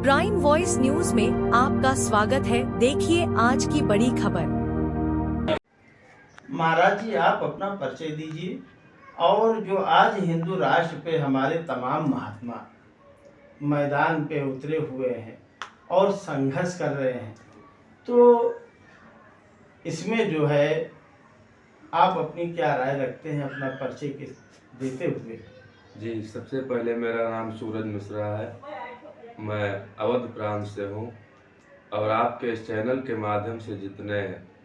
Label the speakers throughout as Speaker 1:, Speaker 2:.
Speaker 1: Prime voice news में आपका स्वागत है। देखिए आज की बड़ी खबर।
Speaker 2: महाराज जी, आप अपना परिचय दीजिए और जो आज हिंदू राष्ट्र पे हमारे तमाम महात्मा मैदान पे उतरे हुए हैं और संघर्ष कर रहे हैं, तो इसमें जो है आप अपनी क्या राय रखते हैं, अपना परिचय देते हुए।
Speaker 3: जी, सबसे पहले मेरा नाम सूरज मिश्रा है। मैं अवध प्रांत से हूँ और आपके इस चैनल के माध्यम से जितने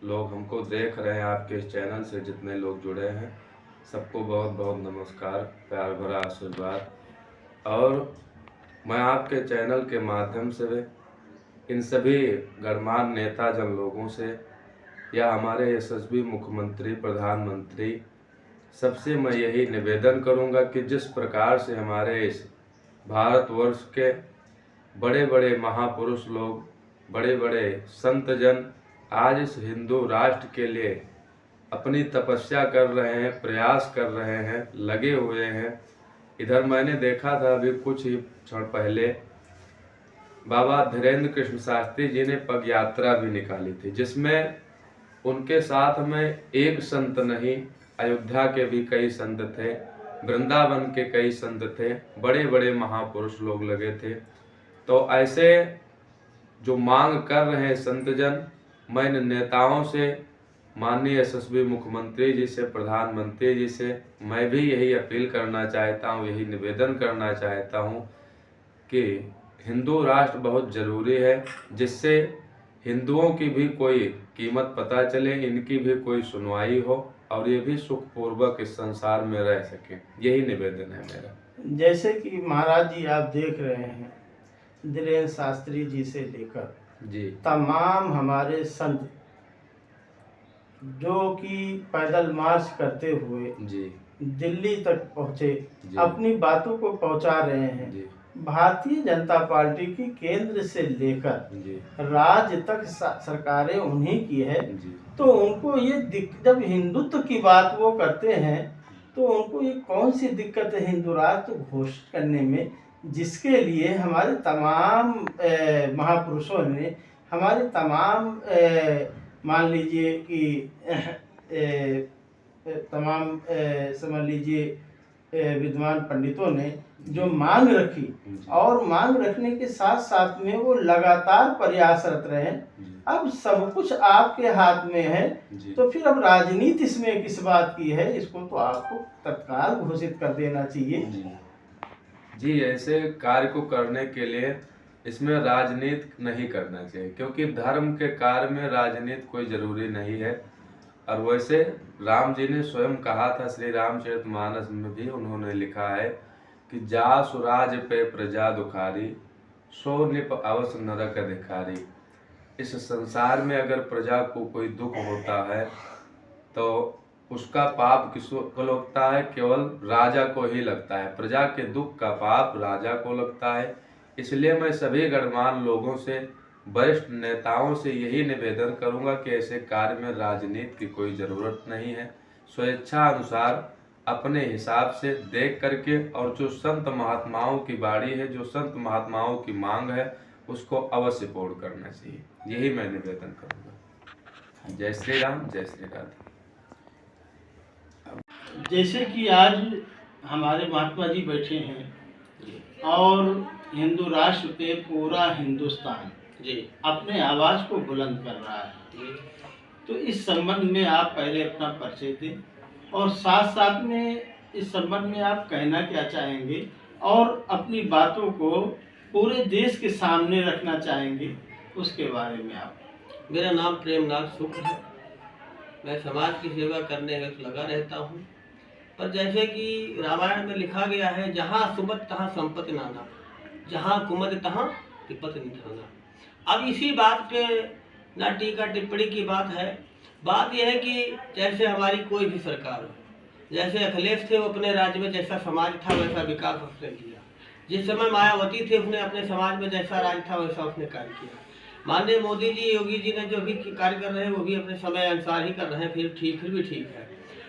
Speaker 3: लोग हमको देख रहे हैं, आपके इस चैनल से जितने लोग जुड़े हैं, सबको बहुत बहुत नमस्कार, प्यार भरा आशीर्वाद। और मैं आपके चैनल के माध्यम से इन सभी गणमान्य नेता जन लोगों से या हमारे यशस्वी मुख्यमंत्री, प्रधानमंत्री, सबसे मैं यही निवेदन करूंगा कि जिस प्रकार से हमारे इस भारतवर्ष के बड़े बड़े महापुरुष लोग, बड़े बड़े संत जन आज इस हिंदू राष्ट्र के लिए अपनी तपस्या कर रहे हैं, प्रयास कर रहे हैं, लगे हुए हैं। इधर मैंने देखा था अभी कुछ ही क्षण पहले बाबा धीरेन्द्र कृष्ण शास्त्री जी ने पग यात्रा भी निकाली थी, जिसमें उनके साथ में एक संत नहीं, अयोध्या के भी कई संत थे, वृंदावन के कई संत थे, बड़े बड़े महापुरुष लोग लगे थे। तो ऐसे जो मांग कर रहे हैं संत जन, मैं इन नेताओं से, माननीय यशस्वी मुख्यमंत्री जी से, प्रधानमंत्री जी से मैं भी यही अपील करना चाहता हूँ, यही निवेदन करना चाहता हूँ कि हिंदू राष्ट्र बहुत जरूरी है, जिससे हिंदुओं की भी कोई कीमत पता चले, इनकी भी कोई सुनवाई हो और ये भी सुखपूर्वक इस संसार में रह सके। यही निवेदन है मेरा।
Speaker 2: जैसे कि महाराज जी आप देख रहे हैं, धीरेन्द्र शास्त्री जी से लेकर
Speaker 3: जी
Speaker 2: तमाम हमारे संत जो कि पैदल मार्च करते हुए
Speaker 3: जी
Speaker 2: दिल्ली तक पहुँचे,
Speaker 3: जी
Speaker 2: अपनी बातों को पहुँचा रहे हैं।
Speaker 3: जी
Speaker 2: भारतीय जनता पार्टी की केंद्र से लेकर
Speaker 3: जी
Speaker 2: राज्य तक सरकारें उन्हीं की है।
Speaker 3: जी
Speaker 2: तो उनको ये जब हिंदुत्व की बात वो करते हैं, तो उनको ये कौन सी दिक्कत है हिंदू राष्ट्र घोषित करने में, जिसके लिए हमारे तमाम महापुरुषों ने, हमारे तमाम मान लीजिए कि तमाम समझ लीजिए विद्वान पंडितों ने जो मांग रखी, और मांग रखने के साथ साथ में वो लगातार प्रयासरत रहे। अब सब कुछ आपके हाथ में है, तो फिर अब राजनीति इसमें किस बात की है, इसको तो आपको तत्काल घोषित कर देना चाहिए।
Speaker 3: जी, ऐसे कार्य को करने के लिए इसमें राजनीति नहीं करना चाहिए, क्योंकि धर्म के कार्य में राजनीति कोई जरूरी नहीं है। और वैसे राम जी ने स्वयं कहा था, श्री रामचरितमानस में भी उन्होंने लिखा है कि जा सुराज पे प्रजा दुखारी, सो निप अवस नरक अधिकारी। इस संसार में अगर प्रजा को कोई दुख होता है तो उसका पाप किसको लगता है? केवल राजा को ही लगता है। प्रजा के दुख का पाप राजा को लगता है। इसलिए मैं सभी गणमान्य लोगों से, वरिष्ठ नेताओं से यही निवेदन करूंगा कि ऐसे कार्य में राजनीति की कोई ज़रूरत नहीं है। स्वेच्छा अनुसार अपने हिसाब से देख करके, और जो संत महात्माओं की बाड़ी है, जो संत महात्माओं की मांग है, उसको अवश्य पूर्ण करना चाहिए। यही मैं निवेदन करूंगा। जय श्री राम, जय श्री राधे।
Speaker 2: जैसे कि आज हमारे महात्मा जी बैठे हैं और हिंदू राष्ट्र पे पूरा हिंदुस्तान जी अपने आवाज़ को बुलंद कर रहा है, तो इस संबंध में आप पहले अपना परिचय दें और साथ साथ में इस संबंध में आप कहना क्या चाहेंगे और अपनी बातों को पूरे देश के सामने रखना चाहेंगे, उसके बारे में आप।
Speaker 4: मेरा नाम प्रेमनाथ शुक्ल है। मैं समाज की सेवा करने में लगा रहता हूँ। पर जैसे कि रामायण में लिखा गया है, जहाँ सुमत तहाँ संपत्ति नाना, जहाँ कुमत तहाँ विपत निधाना। अब इसी बात पे ना टीका टिप्पणी की बात है। बात यह है कि जैसे हमारी कोई भी सरकार हो, जैसे अखिलेश थे, वो अपने राज्य में जैसा समाज था वैसा विकास उसने किया। जिस समय मायावती थे, उसने अपने समाज में जैसा राज था वैसा उसने कार्य किया। माननीय मोदी जी, योगी जी ने जो भी कार्य कर रहे हैं वो भी अपने समय अनुसार ही कर रहे हैं। फिर भी ठीक है।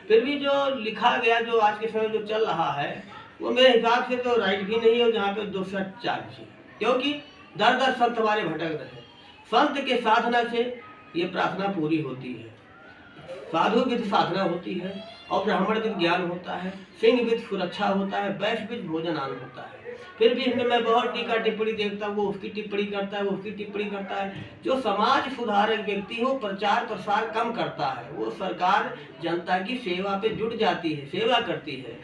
Speaker 4: फिर भी जो लिखा गया, जो आज के समय जो चल रहा है, वो मेरे हिसाब से तो राइट भी नहीं है, और जहाँ पे 204 भी है। क्योंकि दर दर संत हमारे भटक रहे। संत के साधना से ये प्रार्थना पूरी होती है। साधु विद साधना होती है और ब्राह्मण विद ज्ञान होता है, सिंह विद सुरक्षा होता है, वैश्य विद भोजनान होता है। फिर भी इसमें मैं बहुत टीका टिप्पणी देखता हूँ, वो उसकी टिप्पणी करता है, वो उसकी टिप्पणी करता है। जो समाज सुधारक व्यक्ति हो प्रचार प्रसार कम करता है, वो सरकार जनता की सेवा पे जुट जाती है, सेवा करती है।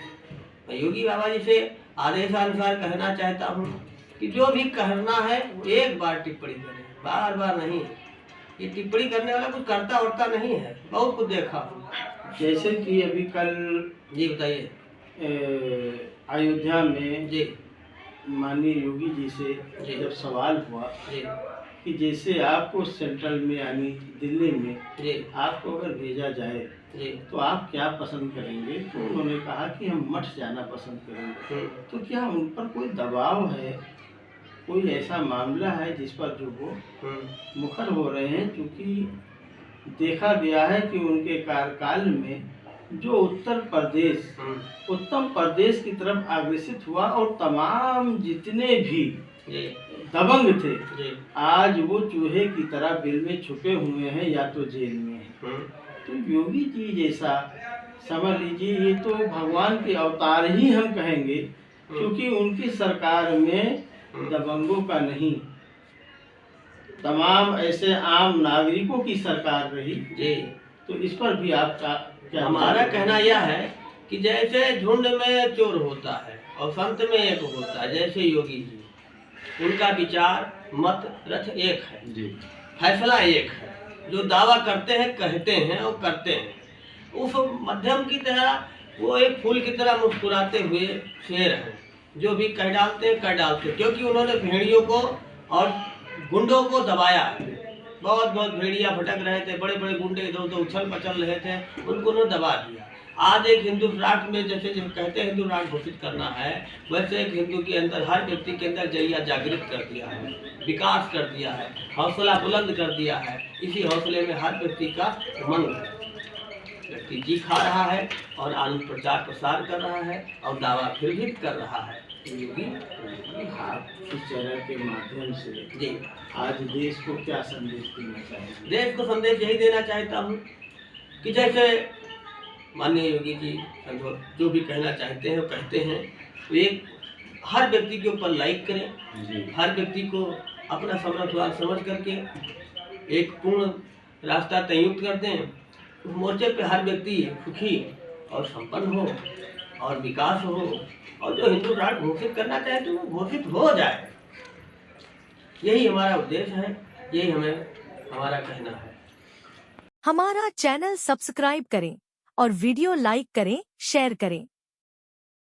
Speaker 4: मैं योगी बाबा जी से आदेशानुसार कहना चाहता हूँ कि जो भी कहना है वो एक बार टिप्पणी करें, बार बार नहीं। ये टिप्पणी करने वाला कुछ करता उड़ता नहीं है, बहुत कुछ देखा हूँ।
Speaker 2: जैसे कि अभी कल
Speaker 4: जी बताइए।
Speaker 2: अयोध्या में
Speaker 4: जी
Speaker 2: माननीय योगी जी से
Speaker 4: जी।
Speaker 2: जब सवाल हुआ
Speaker 4: जी
Speaker 2: कि जैसे आपको सेंट्रल में यानी दिल्ली में
Speaker 4: जी
Speaker 2: आपको अगर भेजा जाए
Speaker 4: जी।
Speaker 2: तो आप क्या पसंद करेंगे? तो उन्होंने कहा कि हम मठ जाना पसंद करेंगे। तो क्या उन पर कोई दबाव है, कोई ऐसा मामला है जिस पर जो वो मुखर हो रहे हैं? क्योंकि देखा गया है कि उनके कार्यकाल में जो उत्तर प्रदेश की तरफ अग्रसित हुआ और तमाम जितने भी दबंग थे आज वो चूहे की तरह बिल में छुपे हुए हैं या तो जेल में हैं। तो योगी जी जैसा समझ लीजिए ये तो भगवान के अवतार ही हम कहेंगे, क्योंकि उनकी सरकार में दबंगों का नहीं, तमाम ऐसे आम नागरिकों की सरकार रही।
Speaker 4: जी
Speaker 2: तो इस पर भी आपका क्या?
Speaker 4: हमारा कहना यह है कि जैसे झुंड में चोर होता है और संत में एक होता है, जैसे योगी जी उनका विचार मत रथ एक है
Speaker 3: जी,
Speaker 4: फैसला एक है। जो दावा करते हैं, कहते हैं और करते हैं, उस मध्यम की तरह वो एक फूल की तरह मुस्कुराते हुए शेर हैं, जो भी कह डालते हैं कर डालते हैं। क्योंकि उन्होंने भेड़ियों को और गुंडों को दबाया है। बहुत बहुत भेड़िया भटक रहे थे, बड़े बड़े गुंडे इधर उधर उछल पचल रहे थे, उनको उन्होंने दबा दिया। आज एक हिंदू राष्ट्र में जैसे जो कहते हैं हिंदू राष्ट्र घोषित करना है, वैसे एक हिंदू के अंदर हर व्यक्ति के अंदर जरिया जागृत कर दिया है, विकास कर दिया है, हौसला बुलंद कर दिया है। इसी हौसले में हर व्यक्ति का उमंग है। व्यक्ति जी खा रहा है और आनंद प्रचार प्रसार कर रहा है और दावा फिर भी कर रहा है। योगी
Speaker 2: आप इस चैनल के माध्यम से
Speaker 4: जी
Speaker 2: आज देश को क्या संदेश देना चाहेंगे?
Speaker 4: देश को संदेश यही देना चाहता हूँ कि जैसे माननीय योगी जी जो भी कहना चाहते हैं वो कहते हैं, तो एक हर व्यक्ति के ऊपर लाइक करें, हर व्यक्ति को अपना समर्थवान समझ करके एक पूर्ण रास्ता तययुक्त कर दें। उस मोर्चे पे हर व्यक्ति सुखी और संपन्न हो और विकास हो, और जो हिंदू राष्ट्र घोषित करना चाहे तो वो घोषित हो जाए। यही हमारा उद्देश्य है, यही हमारा कहना है।
Speaker 1: हमारा चैनल सब्सक्राइब करें और वीडियो लाइक करें, शेयर करें।